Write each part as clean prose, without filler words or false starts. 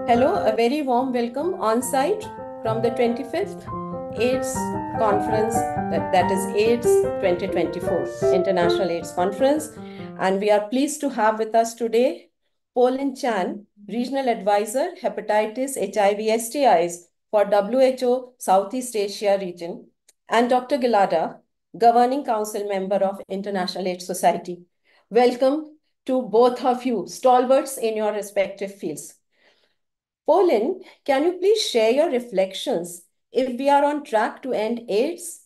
Hello, a very warm welcome on site from the 25th AIDS conference, that is AIDS 2024, International AIDS Conference. And we are pleased to have with us today Po-Lin Chan, Regional Advisor, Hepatitis, HIV, STIs for WHO Southeast Asia region, and Dr. Gilada, Governing Council Member of International AIDS Society. Welcome to both of you, stalwarts in your respective fields. Po-Lin, can you please share your reflections if we are on track to end AIDS,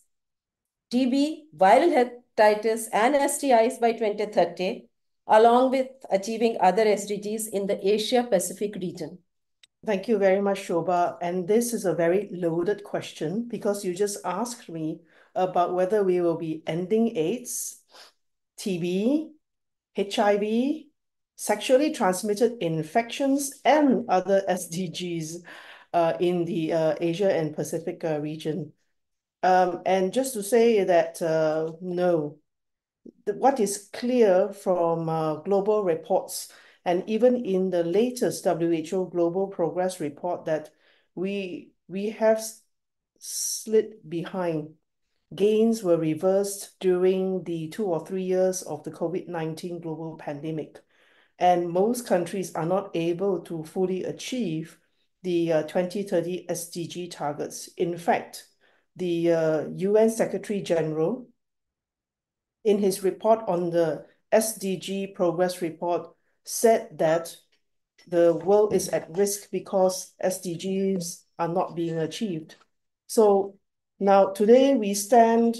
TB, viral hepatitis, and STIs by 2030, along with achieving other SDGs in the Asia-Pacific region? Thank you very much, Shobha. And this is a very loaded question because you just asked me about whether we will be ending AIDS, TB, HIV, sexually transmitted infections, and other SDGs in the Asia and Pacific region. And just to say that, no, what is clear from global reports and even in the latest WHO Global Progress Report that we have slid behind. Gains were reversed during the 2 or 3 years of the COVID-19 global pandemic. And most countries are not able to fully achieve the 2030 SDG targets. In fact, the UN Secretary General, in his report on the SDG progress report, said that the world is at risk because SDGs are not being achieved. So now today we stand,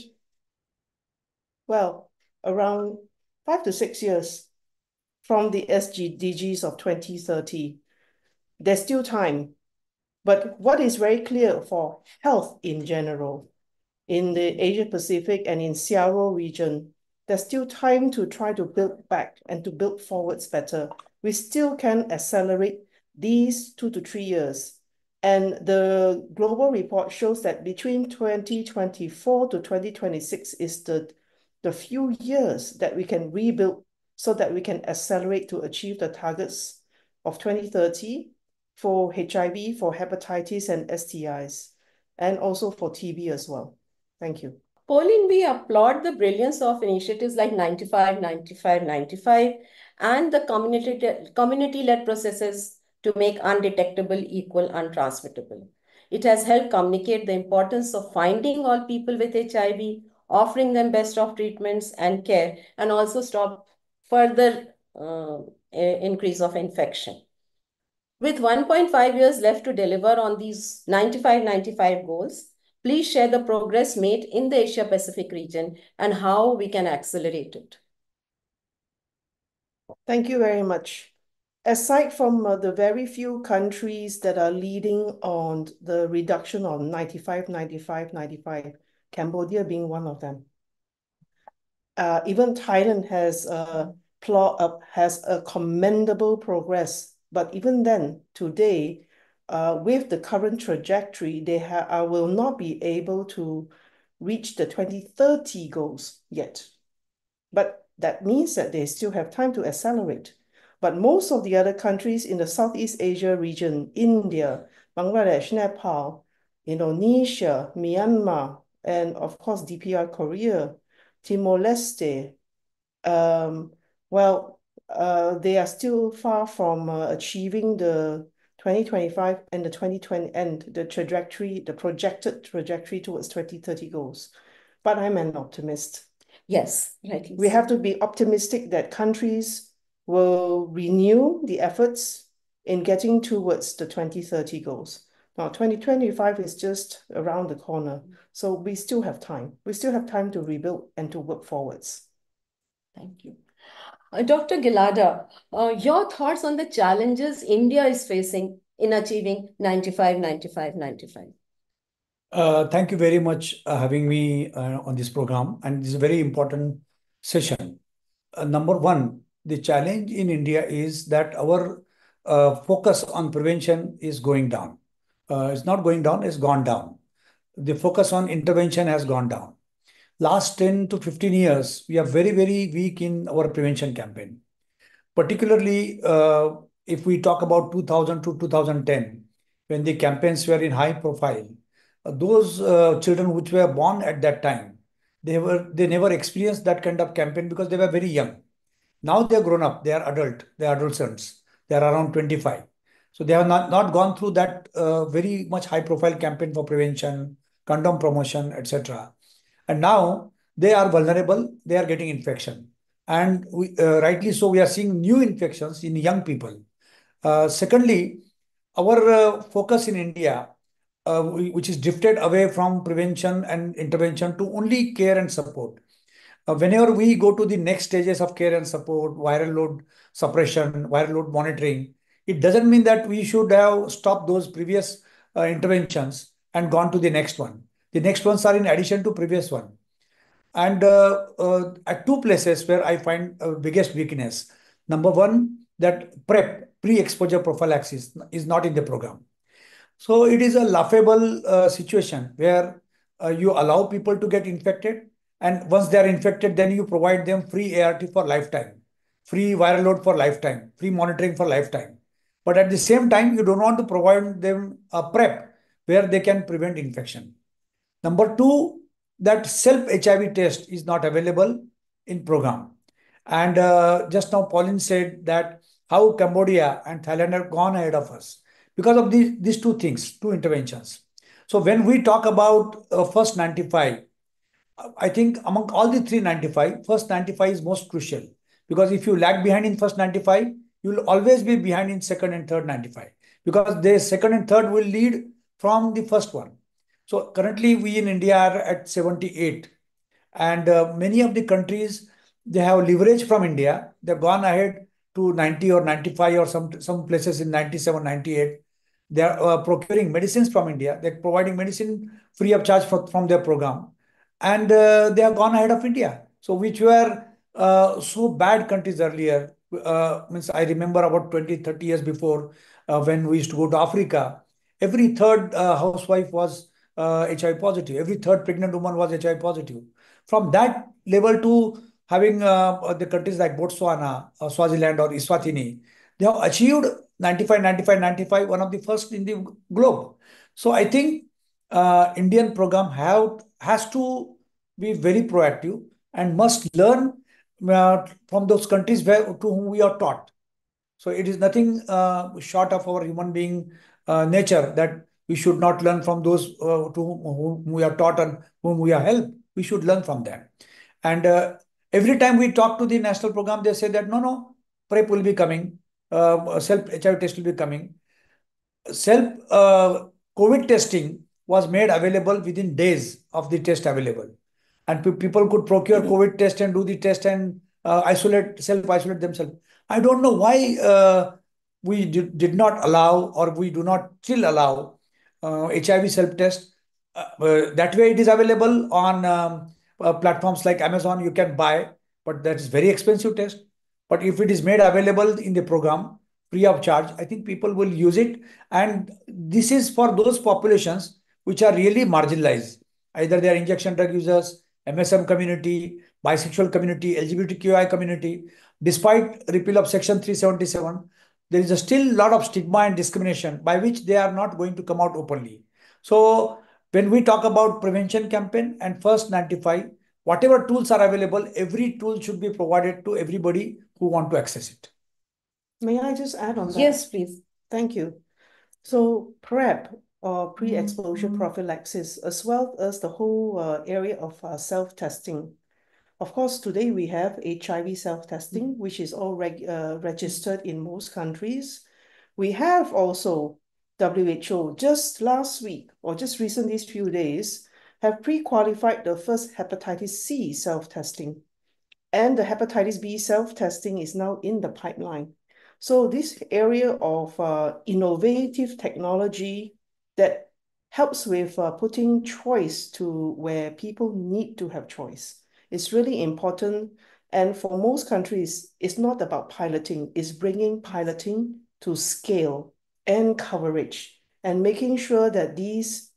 well, around 5 to 6 years from the SDGs of 2030. There's still time. But what is very clear for health in general, in the Asia Pacific and in CRO region, there's still time to try to build back and to build forwards better. We still can accelerate these 2 to 3 years. And the global report shows that between 2024 to 2026 is the few years that we can rebuild so that we can accelerate to achieve the targets of 2030 for HIV, for hepatitis and STIs, and also for TB as well. Thank you. Po-Lin, we applaud the brilliance of initiatives like 95, 95, 95, and the community-led processes to make undetectable equal untransmittable. It has helped communicate the importance of finding all people with HIV, offering them best of treatments and care, and also stop further increase of infection. With 1.5 years left to deliver on these 95-95 goals, please share the progress made in the Asia-Pacific region and how we can accelerate it. Thank you very much. Aside from the very few countries that are leading on the reduction of 95, 95, 95, Cambodia being one of them. Even Thailand has a commendable progress. But even then, today, with the current trajectory, they will not be able to reach the 2030 goals yet. But that means that they still have time to accelerate. But most of the other countries in the Southeast Asia region, India, Bangladesh, Nepal, Indonesia, Myanmar, and of course DPR Korea, Timor-Leste, they are still far from achieving the 2025 and the 2020 and the trajectory, the projected trajectory towards 2030 goals. But I'm an optimist. Yes, right. We have to be optimistic that countries will renew the efforts in getting towards the 2030 goals. Now, 2025 is just around the corner, so we still have time. We still have time to rebuild and to work forwards. Thank you. Dr. Gilada, your thoughts on the challenges India is facing in achieving 95, 95, 95? Thank you very much having me on this program, and this is a very important session. Number one, the challenge in India is that our focus on prevention is going down. It's not going down, it's gone down. The focus on intervention has gone down. Last 10 to 15 years, we are very, very weak in our prevention campaign. Particularly, if we talk about 2000 to 2010, when the campaigns were in high profile, those children which were born at that time, they never experienced that kind of campaign because they were very young. Now they are grown up, they are adult, they are adolescents, they are around 25. So they have not gone through that very much high profile campaign for prevention, condom promotion, etc. And now they are vulnerable, they are getting infection. And rightly so, we are seeing new infections in young people. Secondly, our focus in India, which is drifted away from prevention and intervention to only care and support. Whenever we go to the next stages of care and support, viral load suppression, viral load monitoring, it doesn't mean that we should have stopped those previous interventions and gone to the next one. The next ones are in addition to previous one. And at two places where I find biggest weakness. Number one, that pre-exposure prophylaxis, is not in the program. So it is a laughable situation where you allow people to get infected, and once they are infected, then you provide them free ART for lifetime, free viral load for lifetime, free monitoring for lifetime. But at the same time, you don't want to provide them a PrEP where they can prevent infection. Number two, that self HIV test is not available in program. And just now, Po-Lin said that how Cambodia and Thailand have gone ahead of us because of these two things, two interventions. So when we talk about first 95, I think among all the 395, first 95 is most crucial, because if you lag behind in first 95, you will always be behind in second and third 95, because the second and third will lead from the first one. So currently we in India are at 78, and many of the countries, they have leverage from India. They've gone ahead to 90 or 95, or some places in 97, 98. They are procuring medicines from India. They're providing medicine free of charge from their program, and they have gone ahead of India. So which were so bad countries earlier. Means I remember about 20, 30 years before, when we used to go to Africa, every third housewife was HIV positive. Every third pregnant woman was HIV positive. From that level to having the countries like Botswana, or Swaziland, or Eswatini, they have achieved 95, 95, 95, one of the first in the globe. So I think Indian program has to be very proactive and must learn from those countries to whom we are taught. So it is nothing short of our human being nature that we should not learn from those to whom we are taught and whom we are helped. We should learn from them. And every time we talk to the national program, they say that no, PrEP will be coming, self HIV test will be coming. Self COVID testing was made available within days of the test available, and people could procure COVID test and do the test and self-isolate themselves. I don't know why we did not allow, or we do not still allow HIV self-test. That way it is available on platforms like Amazon. You can buy, but that is very expensive test. But if it is made available in the program free of charge, I think people will use it. And this is for those populations which are really marginalized. Either they are injection drug users, MSM community, bisexual community, LGBTQI community. Despite repeal of Section 377, there is still a lot of stigma and discrimination by which they are not going to come out openly. So when we talk about prevention campaign and first 95, whatever tools are available, every tool should be provided to everybody who want to access it. May I just add on that? Yes, please. Thank you. So PrEP, or pre-exposure prophylaxis, as well as the whole area of self-testing. Of course, today we have HIV self-testing, which is all registered in most countries. We have also WHO just last week, or just recent these few days, have pre-qualified the first hepatitis C self-testing. And the hepatitis B self-testing is now in the pipeline. So this area of innovative technology that helps with putting choice to where people need to have choice is really important. And for most countries, it's not about piloting, it's bringing piloting to scale and coverage and making sure that these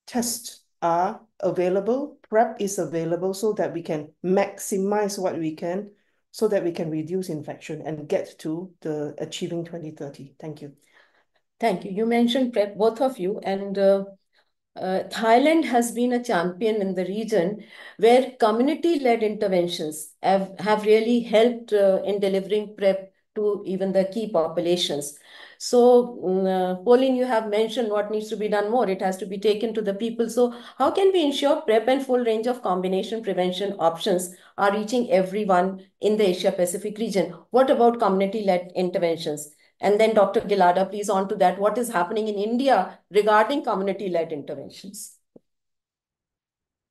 tests are available, PrEP is available, so that we can maximize what we can so that we can reduce infection and get to the achieving 2030. Thank you. Thank you. You mentioned PrEP, both of you, and Thailand has been a champion in the region where community-led interventions have really helped in delivering PrEP to even the key populations. So, Po-Lin, you have mentioned what needs to be done more. It has to be taken to the people. So, how can we ensure PrEP and full range of combination prevention options are reaching everyone in the Asia-Pacific region? What about community-led interventions? And then Dr. Gilada, please on to that. What is happening in India regarding community-led interventions?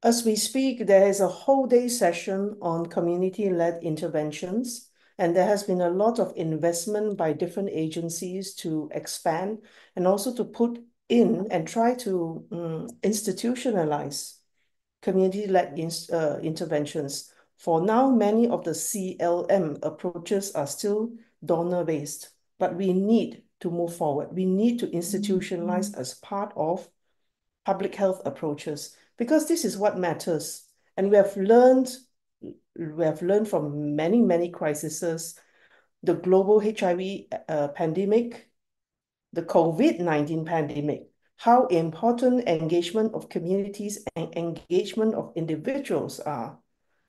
As we speak, there is a whole day session on community-led interventions, and there has been a lot of investment by different agencies to expand and also to put in and try to institutionalize community-led interventions. For now, many of the CLM approaches are still donor-based, but we need to move forward. We need to institutionalize as part of public health approaches, because this is what matters. And we have learned from many crises, the global HIV pandemic, the COVID-19 pandemic, how important engagement of communities and engagement of individuals are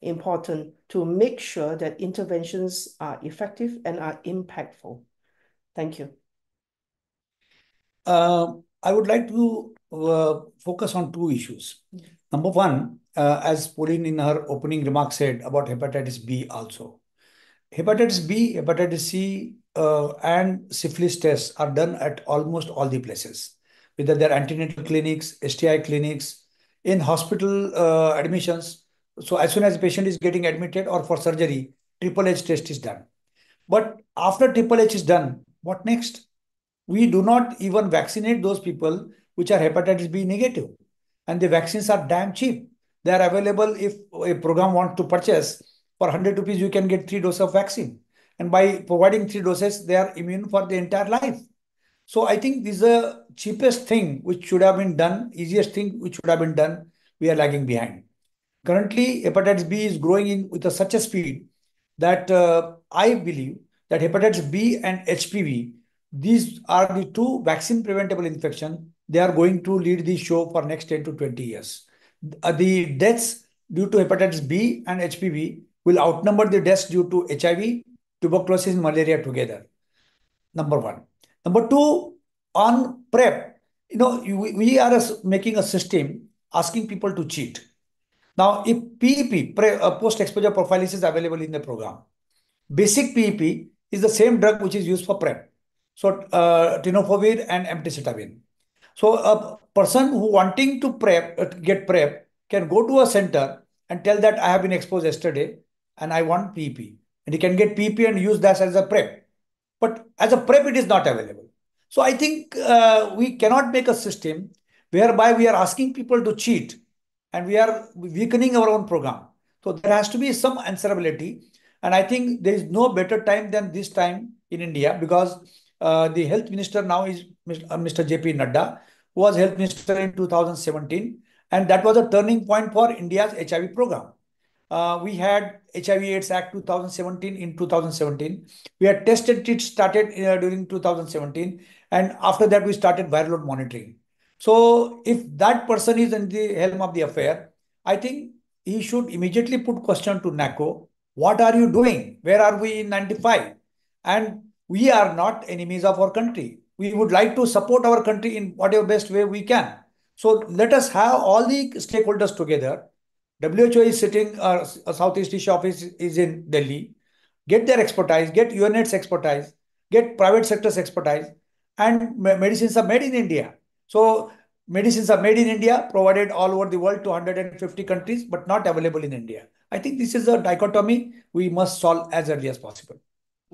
important to make sure that interventions are effective and are impactful. Thank you. I would like to focus on two issues. Number one, as Po-Lin in her opening remarks said about hepatitis B also. Hepatitis B, hepatitis C, and syphilis tests are done at almost all the places, whether they're antenatal clinics, STI clinics, in hospital admissions. So as soon as the patient is getting admitted or for surgery, triple H test is done. But after triple H is done, what next? We do not even vaccinate those people which are hepatitis B negative. And the vaccines are damn cheap. They are available if a program wants to purchase. For 100 rupees, you can get 3 doses of vaccine. And by providing 3 doses, they are immune for the entire life. So I think this is the cheapest thing which should have been done, easiest thing which should have been done. We are lagging behind. Currently, hepatitis B is growing in with such a speed that I believe that hepatitis B and HPV, these are the two vaccine preventable infections. They are going to lead the show for next 10 to 20 years. The deaths due to hepatitis B and HPV will outnumber the deaths due to HIV, tuberculosis, and malaria together. Number one. Number two, on PrEP, we are making a system asking people to cheat. Now, if PEP, post-exposure prophylaxis, is available in the program, basic PEP is the same drug which is used for PrEP. So, tenofovir and emtricitabine. So, a person who wanting to get PrEP can go to a center and tell that I have been exposed yesterday and I want PEP. And he can get PEP and use that as a PrEP. But as a PrEP, it is not available. So, I think we cannot make a system whereby we are asking people to cheat and we are weakening our own program. So there has to be some answerability. And I think there is no better time than this time in India, because the health minister now is Mr. JP Nadda, who was health minister in 2017. And that was a turning point for India's HIV program. We had HIV/AIDS Act 2017 in 2017. We had test and treat started during 2017. And after that, we started viral load monitoring. So if that person is in the helm of the affair, I think he should immediately put question to NACO. What are you doing? Where are we in 95? And we are not enemies of our country. We would like to support our country in whatever best way we can. So let us have all the stakeholders together. WHO is sitting, Southeast Asia office is in Delhi. Get their expertise, get UNAIDS expertise, get private sector's expertise, and medicines are made in India. So medicines are made in India, provided all over the world to 150 countries, but not available in India. I think this is a dichotomy we must solve as early as possible.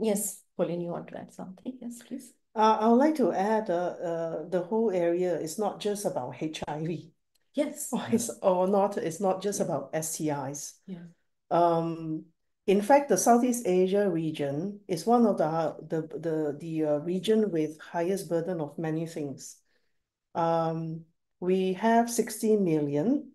Yes, Po-Lin, you want to add something? Yes, please. I would like to add the whole area is not just about HIV. Yes. It's not just about STIs. Yeah. In fact, the Southeast Asia region is one of the region with highest burden of many things. We have 60 million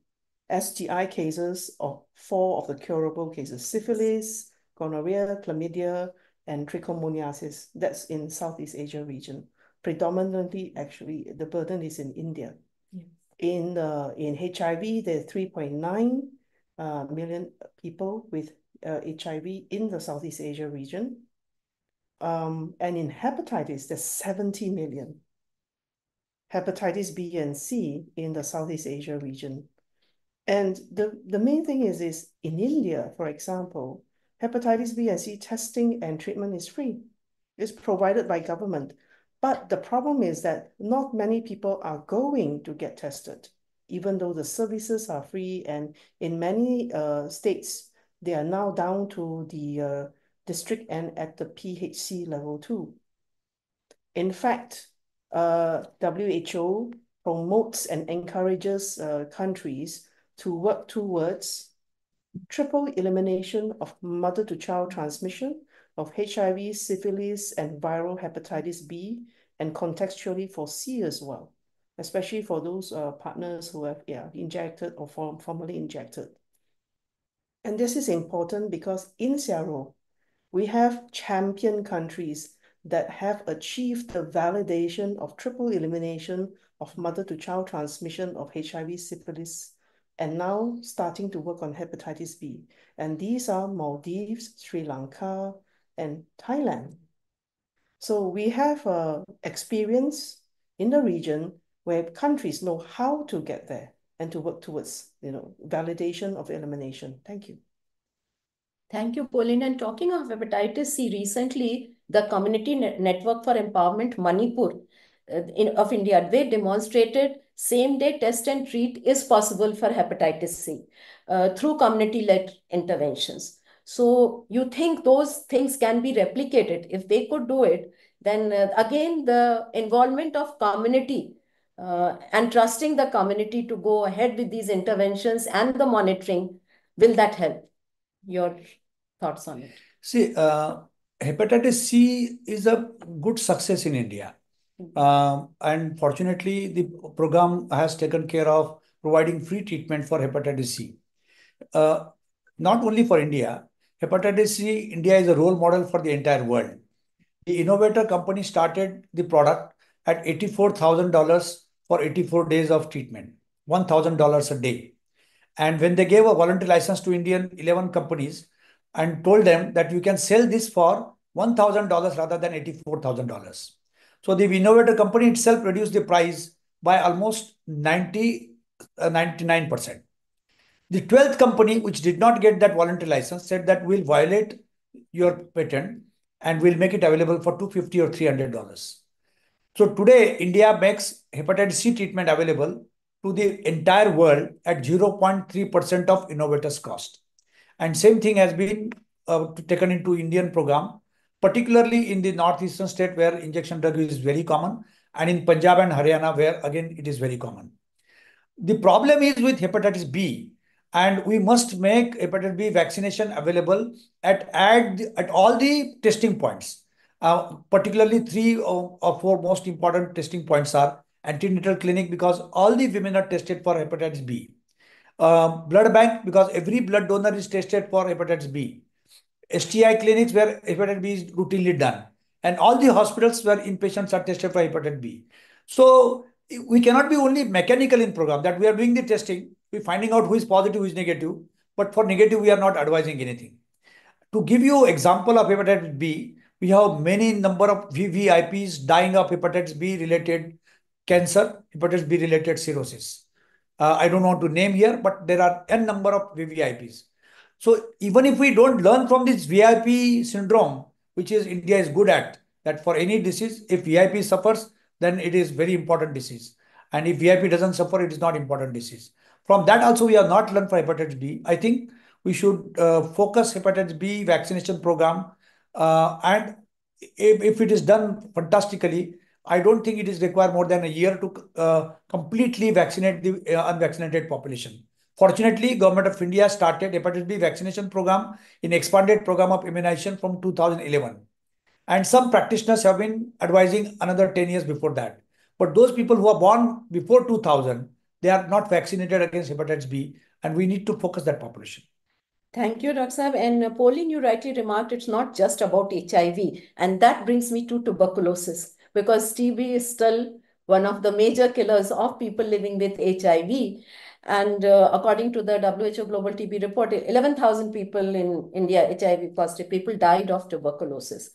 STI cases of 4 of the curable cases: syphilis, gonorrhea, chlamydia, and trichomoniasis. That's in Southeast Asia region. Predominantly, actually, the burden is in India. Yeah. In HIV, there are 3.9 million people with HIV in the Southeast Asia region. And in hepatitis, there's 70 million. Hepatitis B and C in the Southeast Asia region. And the main thing is in India, for example, hepatitis B and C testing and treatment is free. It's provided by government. But the problem is that not many people are going to get tested, even though the services are free. And in many states, they are now down to the district and at the PHC level too. In fact, WHO promotes and encourages countries to work towards triple elimination of mother-to-child transmission of HIV, syphilis, and viral hepatitis B, and contextually for C as well, especially for those partners who have injected or formerly injected. And this is important because in CRO, we have champion countries that have achieved the validation of triple elimination of mother-to-child transmission of HIV, syphilis, and now starting to work on hepatitis B. And these are Maldives, Sri Lanka, and Thailand. So we have experience in the region where countries know how to get there and to work towards, validation of elimination. Thank you. Thank you, Po-Lin. And talking of hepatitis C, recently the Community Network for Empowerment Manipur of India, they demonstrated same-day test and treat is possible for hepatitis C through community-led interventions. So you think those things can be replicated? If they could do it, then again, the involvement of community and trusting the community to go ahead with these interventions and the monitoring, will that help? Your thoughts on it? See, hepatitis C is a good success in India. And fortunately, the program has taken care of providing free treatment for hepatitis C. Not only for India, hepatitis C, India is a role model for the entire world. The innovator company started the product at $84,000 for 84 days of treatment, $1,000 a day. And when they gave a voluntary license to Indian 11 companies and told them that you can sell this for $1,000 rather than $84,000. So the innovator company itself reduced the price by almost 99%. The 12th company, which did not get that voluntary license, said that we'll violate your patent and we'll make it available for $250 or $300. So today, India makes hepatitis C treatment available to the entire world at 0.3% of innovators' cost. And same thing has been taken into Indian program, particularly in the northeastern state where injection drug is very common, and in Punjab and Haryana where again it is very common. The problem is with hepatitis B, and we must make hepatitis B vaccination available at all the testing points. Particularly 3 or 4 most important testing points are antenatal clinic, because all the women are tested for hepatitis B. Blood bank, because every blood donor is tested for hepatitis B. STI clinics where hepatitis B is routinely done. And all the hospitals where inpatients are tested for hepatitis B. So we cannot be only mechanical in program that we are doing the testing, we're finding out who is positive, who is negative. But for negative, we are not advising anything. To give you example of hepatitis B, we have many number of VVIPs dying of hepatitis B related cancer, hepatitis B related cirrhosis. I don't want to name here, but there are n number of VVIPs. So even if we don't learn from this VIP syndrome, which is India is good at, that for any disease, if VIP suffers, then it is very important disease. And if VIP doesn't suffer, it is not important disease. From that also, we have not learned for hepatitis B. I think we should focus hepatitis B vaccination program. And if it is done fantastically, I don't think it is required more than a year to completely vaccinate the unvaccinated population. Fortunately, Government of India started hepatitis B vaccination program in expanded program of immunization from 2011. And some practitioners have been advising another 10 years before that. But those people who are born before 2000, they are not vaccinated against hepatitis B, and we need to focus that population. Thank you, Dr. Saab. And Po-Lin, you rightly remarked it's not just about HIV. And that brings me to tuberculosis, because TB is still one of the major killers of people living with HIV. And according to the WHO Global TB report, 11,000 people in India, HIV positive people, died of tuberculosis.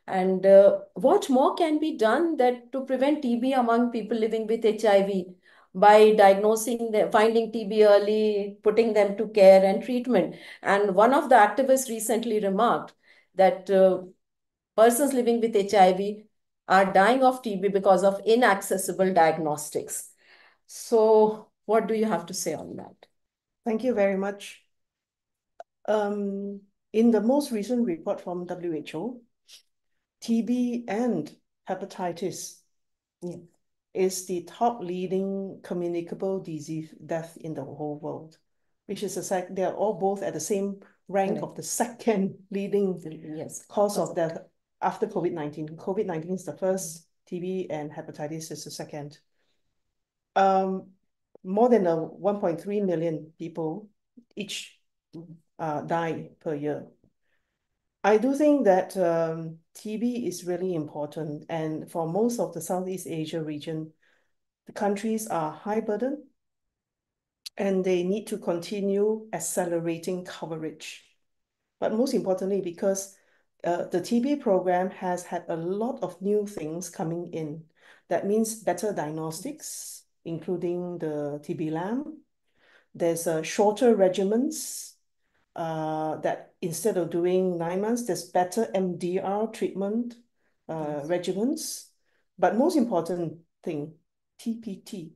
And what more can be done that to prevent TB among people living with HIV by diagnosing, finding TB early, putting them to care and treatment? And one of the activists recently remarked that persons living with HIV are dying of TB because of inaccessible diagnostics. So, what do you have to say on that? Thank you very much. In the most recent report from WHO, TB and hepatitis is the top leading communicable disease death in the whole world, which is they are all both at the same rank of the second leading cause of death after COVID-19. COVID-19 is the first, TB and hepatitis is the second. More than 1.3 million people each die per year. I do think that TB is really important, and for most of the Southeast Asia region, the countries are high burden, and they need to continue accelerating coverage. But most importantly, because the TB program has had a lot of new things coming in. That means better diagnostics, including the TB LAM. There's shorter regimens that instead of doing 9 months, there's better MDR treatment regimens. But most important thing, TPT,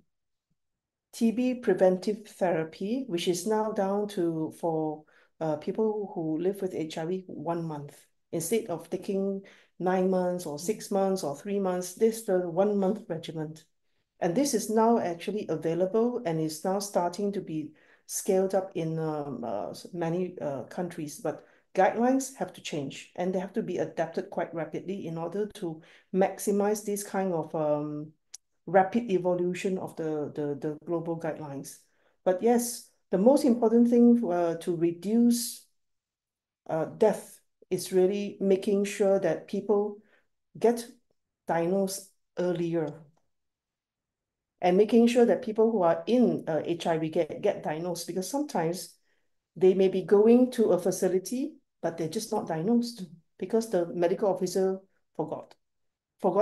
TB preventive therapy, which is now down to, for people who live with HIV, 1 month. Instead of taking 9 months or 6 months or 3 months, this is the 1 month regimen. And this is now actually available and is now starting to be scaled up in many countries. But guidelines have to change, and they have to be adapted quite rapidly in order to maximize this kind of rapid evolution of the global guidelines. But yes, the most important thing to reduce death is really making sure that people get diagnosed earlier, and making sure that people who are in HIV get diagnosed, because sometimes they may be going to a facility, but they're just not diagnosed because the medical officer forgot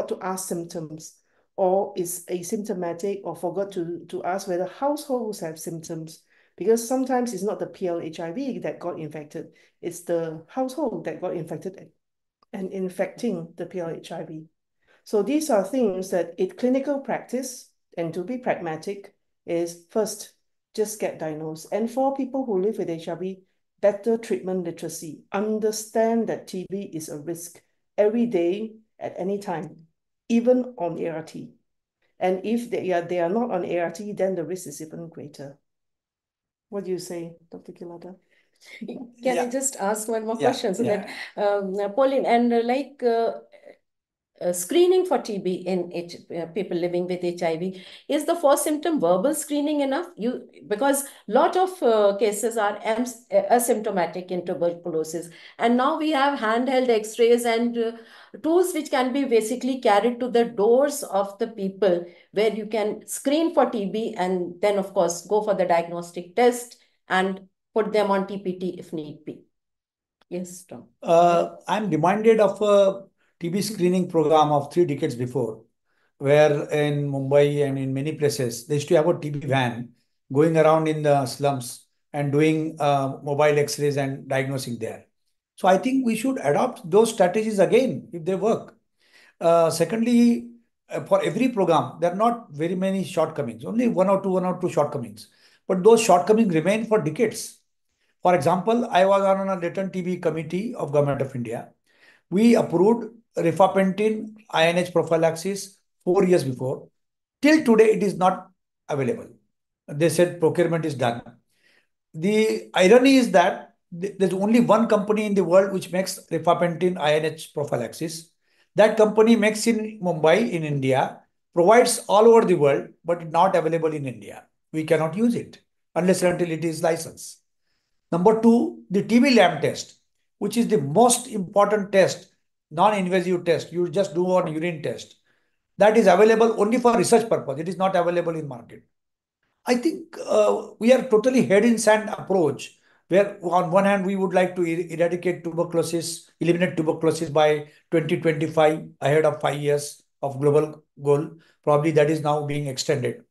to ask symptoms, or is asymptomatic, or forgot to ask whether households have symptoms, because sometimes it's not the PLHIV that got infected, it's the household that got infected and infecting the PLHIV. So these are things that in clinical practice, and to be pragmatic, is first, just get diagnosed. And for people who live with HIV, better treatment literacy. Understand that TB is a risk every day, at any time, even on ART. And if they are not on ART, then the risk is even greater. What do you say, Dr. Gilada? Can I just ask one more question? So that, Po-Lin, and screening for TB in people living with HIV, is the first symptom verbal screening enough? Because lot of cases are asymptomatic in tuberculosis, and now we have handheld X-rays and tools which can be basically carried to the doors of the people, where you can screen for TB and then of course go for the diagnostic test and put them on TPT if need be. Yes, Tom. I'm reminded of a TB screening program of 3 decades before, where in Mumbai and in many places, they used to have a TB van going around in the slums and doing mobile X-rays and diagnosing there. So I think we should adopt those strategies again if they work. Secondly, for every program, there are not very many shortcomings, only one or two shortcomings. But those shortcomings remain for decades. For example, I was on a latent TB committee of Government of India. We approved rifampicin INH prophylaxis 4 years before. Till today, it is not available. They said procurement is done. The irony is that there's only one company in the world which makes rifampicin INH prophylaxis. That company makes in Mumbai, in India, provides all over the world, but not available in India. We cannot use it unless and until it is licensed. Number two, the TB lab test, which is the most important test, non-invasive test. You just do an urine test. That is available only for research purpose. It is not available in market. I think we are totally head in sand approach, where on one hand we would like to eradicate tuberculosis, eliminate tuberculosis by 2025, ahead of 5 years of global goal. Probably that is now being extended.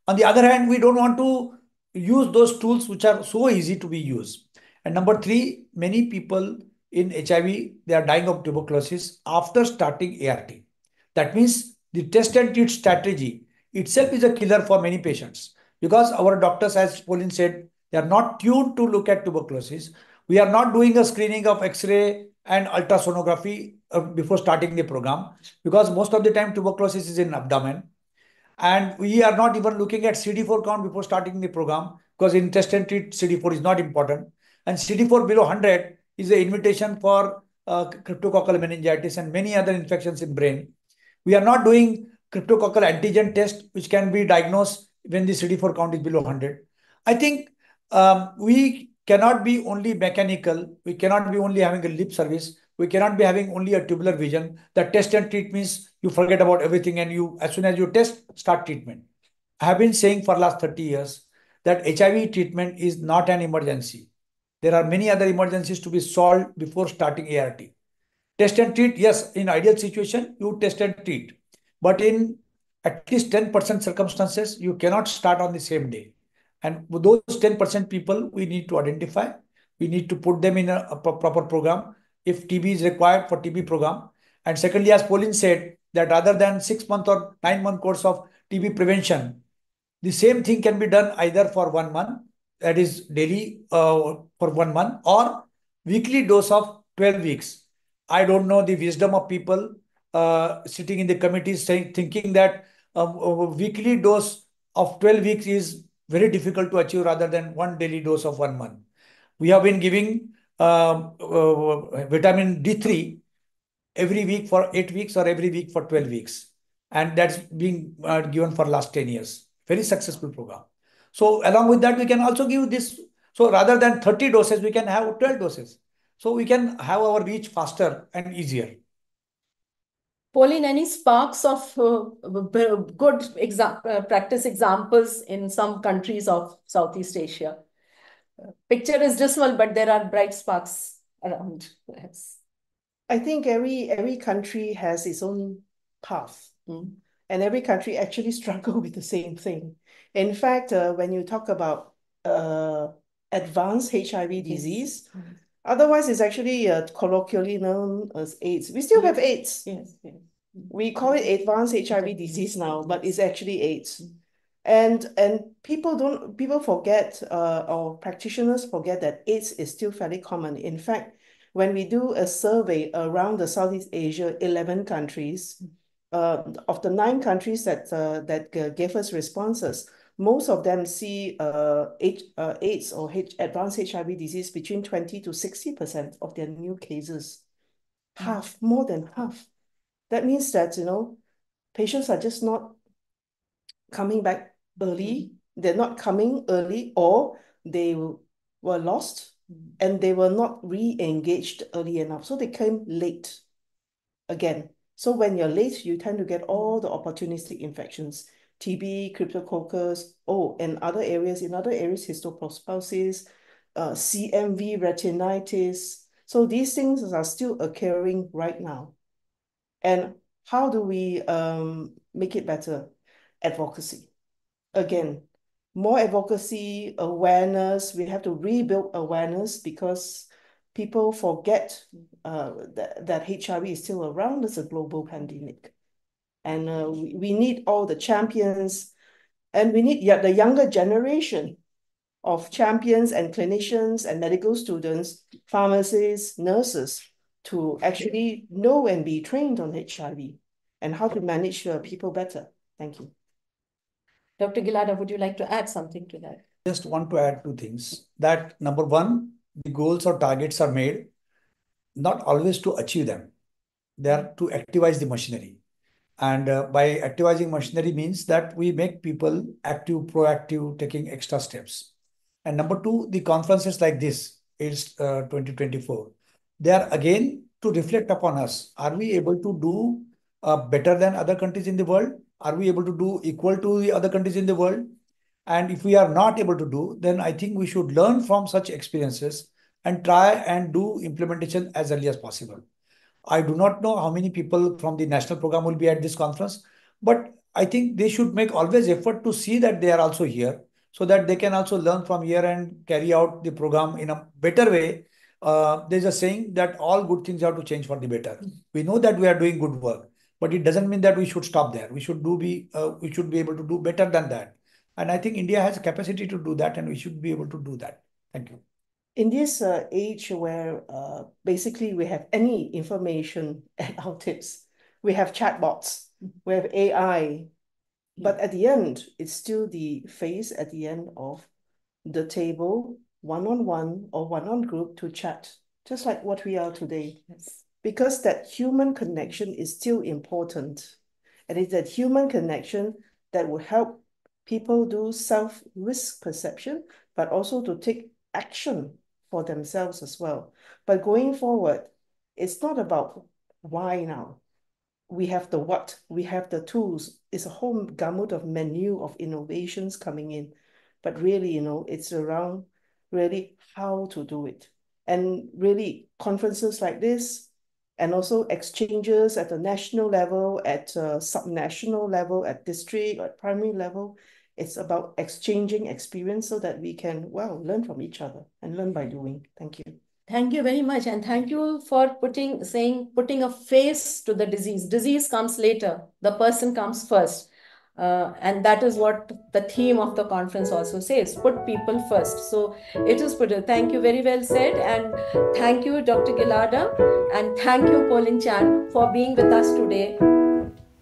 On the other hand, we don't want to use those tools which are so easy to be used. And number three, many people in HIV, they are dying of tuberculosis after starting ART. That means the test and treat strategy itself is a killer for many patients, because our doctors, as Po-Lin said, they are not tuned to look at tuberculosis. We are not doing a screening of X-ray and ultrasonography before starting the program, because most of the time tuberculosis is in abdomen. And we are not even looking at CD4 count before starting the program, because in test and treat CD4 is not important. And CD4 below 100 is an invitation for cryptococcal meningitis and many other infections in brain. We are not doing cryptococcal antigen test, which can be diagnosed when the CD4 count is below 100. I think we cannot be only mechanical. We cannot be only having a lip service. We cannot be having only a tubular vision. The test and treat means you forget about everything, and you, as soon as you test, start treatment. I have been saying for last 30 years that HIV treatment is not an emergency. There are many other emergencies to be solved before starting ART. Test and treat, yes, in ideal situation, you test and treat. But in at least 10% circumstances, you cannot start on the same day. And those 10% people we need to identify. We need to put them in a proper program. If TB is required, for TB program. And secondly, as Po-Lin said, that rather than 6 month or 9 month course of TB prevention, the same thing can be done either for 1 month, that is daily for 1 month, or weekly dose of 12 weeks. I don't know the wisdom of people sitting in the committees thinking that a weekly dose of 12 weeks is very difficult to achieve rather than one daily dose of 1 month. We have been giving vitamin D3 every week for 8 weeks or every week for 12 weeks. And that's being given for last 10 years. Very successful program. So along with that, we can also give this. So rather than 30 doses, we can have 12 doses. So we can have our reach faster and easier. Po-Lin, any sparks of good practice examples in some countries of Southeast Asia? Picture is dismal, but there are bright sparks around. Yes. I think every country has its own path, and every country actually struggle with the same thing. In fact, when you talk about advanced HIV disease, otherwise it's actually colloquially known as AIDS. We still have AIDS. Yes, yes. We call it advanced HIV disease now, but it's actually AIDS. And people forget, or practitioners forget, that AIDS is still fairly common. In fact, when we do a survey around the Southeast Asia, 11 countries, of the 9 countries that gave us responses, most of them see AIDS or advanced HIV disease between 20 to 60% of their new cases. Half, more than half. That means that, patients are just not coming back early. They're not coming early, or they were lost and they were not re-engaged early enough. So they came late again. So when you're late, you tend to get all the opportunistic infections, TB, cryptococcus, and other areas, histoplasmosis, CMV, retinitis. So these things are still occurring right now. And how do we make it better? Advocacy. Again, more advocacy, awareness. We have to rebuild awareness, because people forget that HIV is still around as a global pandemic. And we need all the champions, and we need the younger generation of champions and clinicians and medical students, pharmacists, nurses, to actually know and be trained on HIV and how to manage people better. Thank you. Dr. Gilada, would you like to add something to that? Just want to add 2 things. That number one, the goals or targets are made not always to achieve them. They are to activize the machinery. And by activizing machinery means that we make people active, proactive, taking extra steps. And number two, the conferences like this, AIDS 2024, they are again to reflect upon us. Are we able to do better than other countries in the world? Are we able to do equal to the other countries in the world? And if we are not able to do, then I think we should learn from such experiences and try and do implementation as early as possible. I do not know how many people from the national program will be at this conference, but I think they should make always effort to see that they are also here so that they can also learn from here and carry out the program in a better way. There's a saying that all good things have to change for the better. We know that we are doing good work, but it doesn't mean that we should stop there. We should be able to do better than that. And I think India has capacity to do that, and we should be able to do that. Thank you. In this age where basically we have any information at our tips, we have chatbots, we have AI, but at the end, it's still the face at the end of the table, one-on-one or one-on group to chat, just like what we are today. Yes. Because that human connection is still important. And it's that human connection that will help people do self-risk perception, but also to take action for themselves as well. But going forward, it's not about why now. We have the what, we have the tools. It's a whole gamut of menu of innovations coming in. But really, it's around really how to do it. And really conferences like this, and also exchanges at the national level, at subnational level, at district or primary level. It's about exchanging experience so that we can, learn from each other and learn by doing. Thank you. Thank you very much. And thank you for putting a face to the disease. Disease comes later. The person comes first. And that is what the theme of the conference also says, put people first. So it is put. Thank you, very well said. And thank you, Dr. Gilada. And thank you, Po-Lin Chan, for being with us today